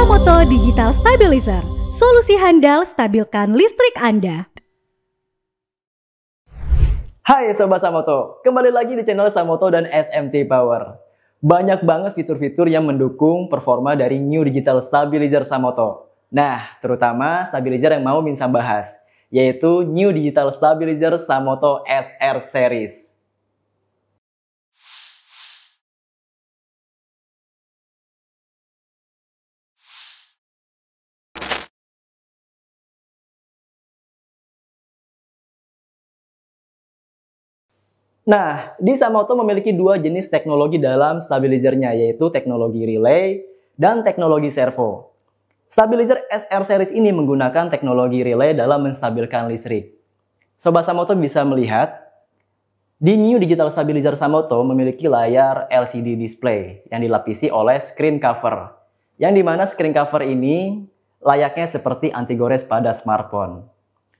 Samoto Digital Stabilizer, solusi handal stabilkan listrik Anda. Hai Sobat Samoto, kembali lagi di channel Samoto dan SMT Power. Banyak banget fitur-fitur yang mendukung performa dari New Digital Stabilizer Samoto. Nah, terutama stabilizer yang mau Minsam bahas, yaitu New Digital Stabilizer Samoto SR Series. Nah, di Samoto memiliki dua jenis teknologi dalam stabilizernya, yaitu teknologi relay dan teknologi servo. Stabilizer SR Series ini menggunakan teknologi relay dalam menstabilkan listrik. Sobat Samoto bisa melihat, di New Digital Stabilizer Samoto memiliki layar LCD display yang dilapisi oleh screen cover. Yang dimana screen cover ini layaknya seperti anti-gores pada smartphone.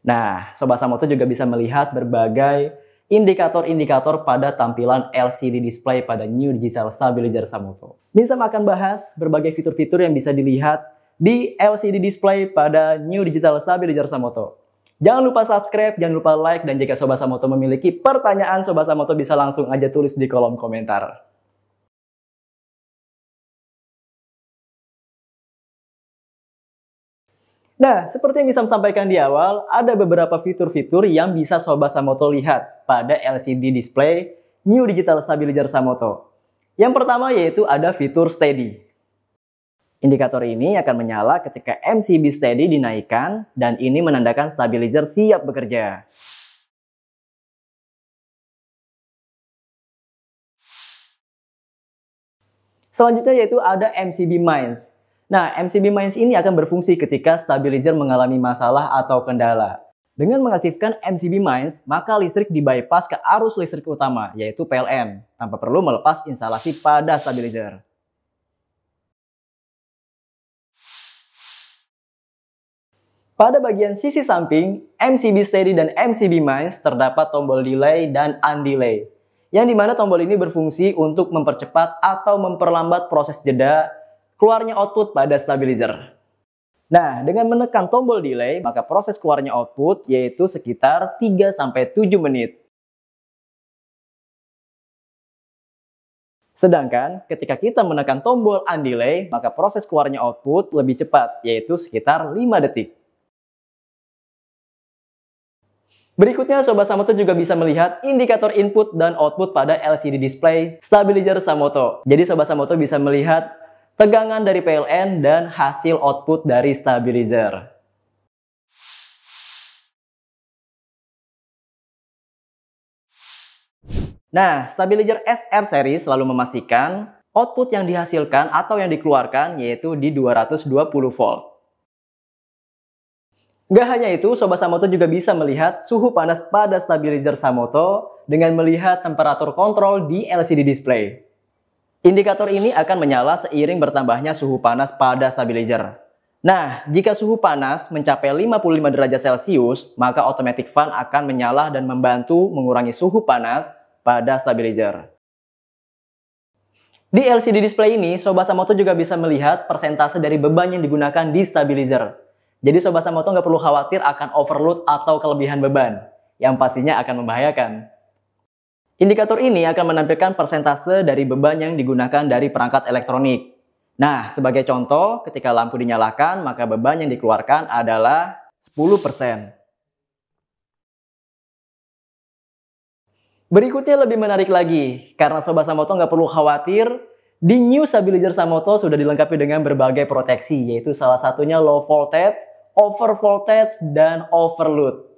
Nah, Sobat Samoto juga bisa melihat berbagai indikator-indikator pada tampilan LCD display pada New Digital Stabilizer Samoto. Minsam akan bahas berbagai fitur-fitur yang bisa dilihat di LCD display pada New Digital Stabilizer Samoto. Jangan lupa subscribe, jangan lupa like, dan jika Sobat Samoto memiliki pertanyaan, Sobat Samoto bisa langsung aja tulis di kolom komentar. Nah, seperti yang Minsam sampaikan di awal, ada beberapa fitur-fitur yang bisa Sobat Samoto lihat pada LCD display New Digital Stabilizer Samoto. Yang pertama yaitu ada fitur steady. Indikator ini akan menyala ketika MCB steady dinaikkan dan ini menandakan stabilizer siap bekerja. Selanjutnya yaitu ada MCB Minds. Nah, MCB Minds ini akan berfungsi ketika stabilizer mengalami masalah atau kendala. Dengan mengaktifkan MCB Minds, maka listrik dibypass ke arus listrik utama, yaitu PLN, tanpa perlu melepas instalasi pada stabilizer. Pada bagian sisi samping, MCB Steady dan MCB Minds terdapat tombol delay dan undelay, yang dimana tombol ini berfungsi untuk mempercepat atau memperlambat proses jeda keluarnya output pada stabilizer. Nah, dengan menekan tombol delay, maka proses keluarnya output yaitu sekitar 3-7 menit. Sedangkan ketika kita menekan tombol undelay, maka proses keluarnya output lebih cepat, yaitu sekitar 5 detik. Berikutnya, Sobat Samoto juga bisa melihat indikator input dan output pada LCD display stabilizer Samoto. Jadi Sobat Samoto bisa melihat tegangan dari PLN dan hasil output dari stabilizer. Nah, stabilizer SR Series selalu memastikan output yang dihasilkan atau yang dikeluarkan yaitu di 220 volt. Gak hanya itu, Sobat Samoto juga bisa melihat suhu panas pada stabilizer Samoto dengan melihat temperatur kontrol di LCD display. Indikator ini akan menyala seiring bertambahnya suhu panas pada stabilizer. Nah, jika suhu panas mencapai 55 derajat Celcius, maka automatic fan akan menyala dan membantu mengurangi suhu panas pada stabilizer. Di LCD display ini, Sobat Samoto juga bisa melihat persentase dari beban yang digunakan di stabilizer. Jadi Sobat Samoto nggak perlu khawatir akan overload atau kelebihan beban, yang pastinya akan membahayakan. Indikator ini akan menampilkan persentase dari beban yang digunakan dari perangkat elektronik. Nah, sebagai contoh, ketika lampu dinyalakan, maka beban yang dikeluarkan adalah 10%. Berikutnya lebih menarik lagi, karena Sobat Samoto nggak perlu khawatir, di New Stabilizer Samoto sudah dilengkapi dengan berbagai proteksi, yaitu salah satunya low voltage, over voltage, dan overload.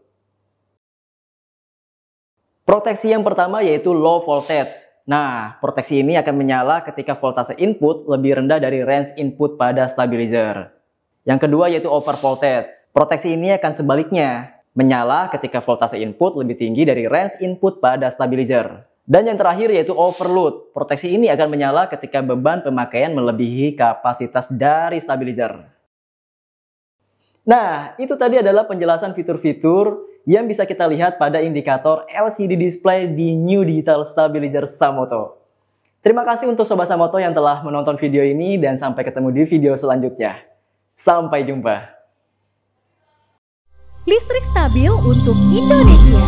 Proteksi yang pertama yaitu low voltage. Nah, proteksi ini akan menyala ketika voltase input lebih rendah dari range input pada stabilizer. Yang kedua yaitu over voltage. Proteksi ini akan sebaliknya, menyala ketika voltase input lebih tinggi dari range input pada stabilizer. Dan yang terakhir yaitu overload. Proteksi ini akan menyala ketika beban pemakaian melebihi kapasitas dari stabilizer. Nah, itu tadi adalah penjelasan fitur-fitur yang bisa kita lihat pada indikator LCD display di New Digital Stabilizer Samoto. Terima kasih untuk Sobat Samoto yang telah menonton video ini dan sampai ketemu di video selanjutnya. Sampai jumpa. Listrik stabil untuk Indonesia.